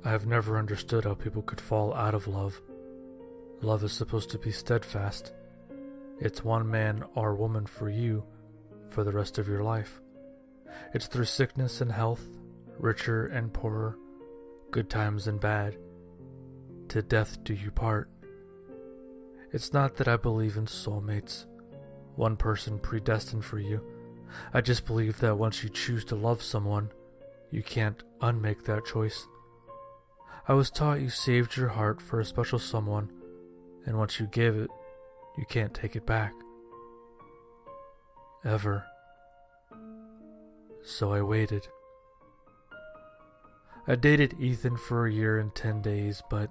I have never understood how people could fall out of love. Love is supposed to be steadfast. It's one man or woman for you for the rest of your life. It's through sickness and health, richer and poorer, good times and bad. To death do you part. It's not that I believe in soulmates, one person predestined for you. I just believe that once you choose to love someone, you can't unmake that choice. I was taught you saved your heart for a special someone, and once you give it, you can't take it back. Ever. So I waited. I dated Ethan for a year and 10 days, but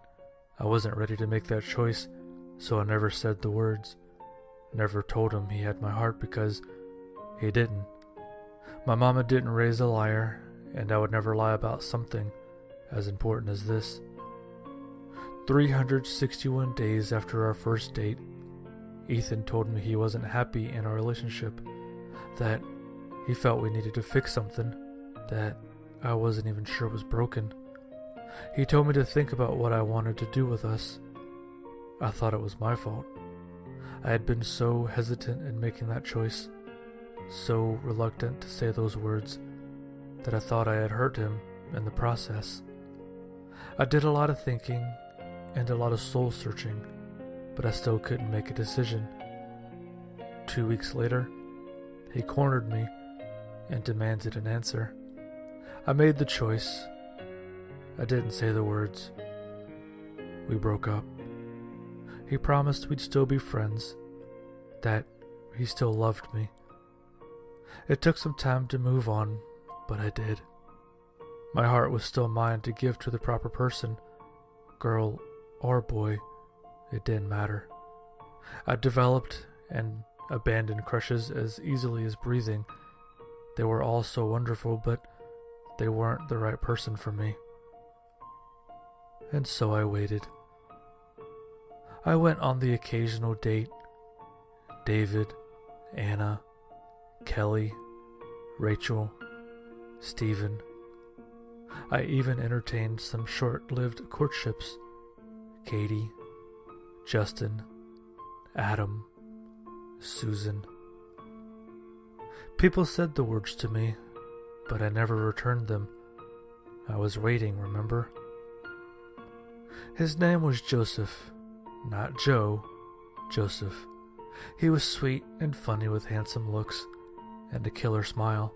I wasn't ready to make that choice, so I never said the words. Never told him he had my heart because he didn't. My mama didn't raise a liar, and I would never lie about something as important as this. 361 days after our first date, Ethan told me he wasn't happy in our relationship, that he felt we needed to fix something that I wasn't even sure was broken. He told me to think about what I wanted to do with us. I thought it was my fault. I had been so hesitant in making that choice, so reluctant to say those words, that I thought I had hurt him in the process. I did a lot of thinking and a lot of soul searching, but I still couldn't make a decision. 2 weeks later, he cornered me and demanded an answer. I made the choice. I didn't say the words. We broke up. He promised we'd still be friends, that he still loved me. It took some time to move on, but I did. My heart was still mine to give to the proper person, girl or boy, it didn't matter. I developed and abandoned crushes as easily as breathing. They were all so wonderful, but they weren't the right person for me. And so I waited. I went on the occasional date. David, Anna, Kelly, Rachel, Stephen. I even entertained some short-lived courtships. Katie, Justin, Adam, Susan. People said the words to me, but I never returned them. I was waiting, remember? His name was Joseph, not Joe, Joseph. He was sweet and funny with handsome looks and a killer smile.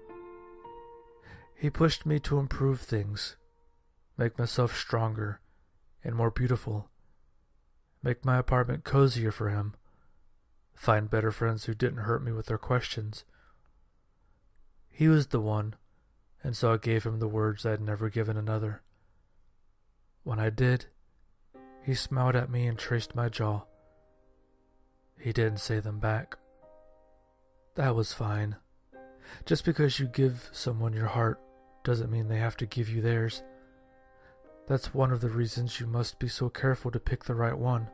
He pushed me to improve things, make myself stronger and more beautiful, make my apartment cozier for him, find better friends who didn't hurt me with their questions. He was the one, and so I gave him the words I had never given another. When I did, he smiled at me and traced my jaw. He didn't say them back. That was fine. Just because you give someone your heart doesn't mean they have to give you theirs. That's one of the reasons you must be so careful to pick the right one.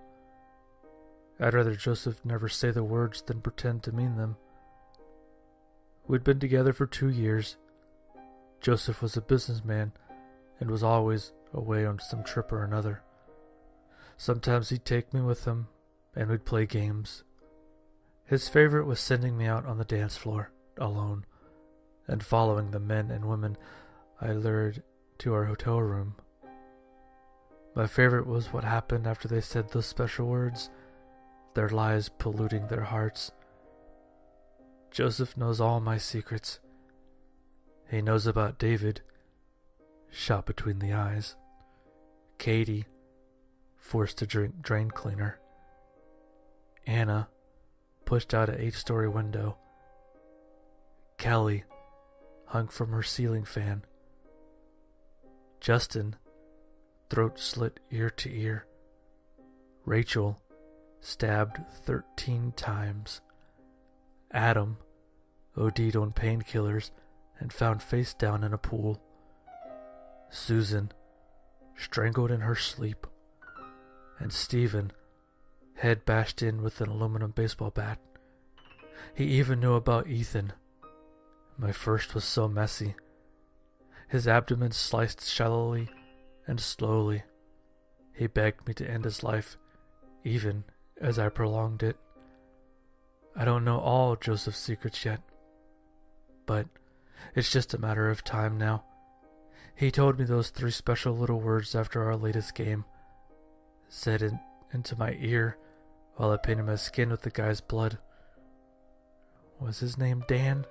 I'd rather Joseph never say the words than pretend to mean them. We'd been together for 2 years. Joseph was a businessman and was always away on some trip or another. Sometimes he'd take me with him and we'd play games. His favorite was sending me out on the dance floor, alone, and following the men and women I lured to our hotel room. My favorite was what happened after they said those special words, their lies polluting their hearts. Joseph knows all my secrets. He knows about David, shot between the eyes. Katie, forced to drink drain cleaner. Anna, pushed out an 8-story window. Kelly, hung from her ceiling fan. Justin, throat slit ear to ear. Rachel, stabbed 13 times. Adam, OD'd on painkillers and found face down in a pool. Susan, strangled in her sleep. And Stephen, head bashed in with an aluminum baseball bat. He even knew about Ethan. My first was so messy. His abdomen sliced shallowly, and slowly he begged me to end his life, even as I prolonged it. I don't know all Joseph's secrets yet, but it's just a matter of time now. He told me those 3 special little words after our latest game, said it into my ear while I painted my skin with the guy's blood. Was his name Dan?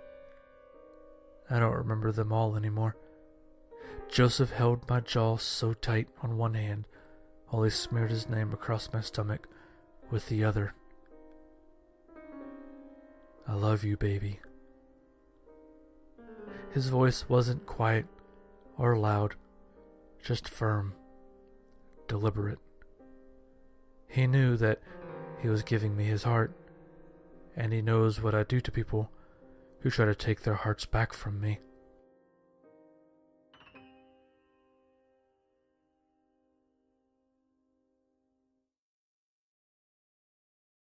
I don't remember them all anymore. Joseph held my jaw so tight on one hand while he smeared his name across my stomach with the other. I love you, baby. His voice wasn't quiet or loud, just firm, deliberate. He knew that he was giving me his heart, and he knows what I do to people who try to take their hearts back from me.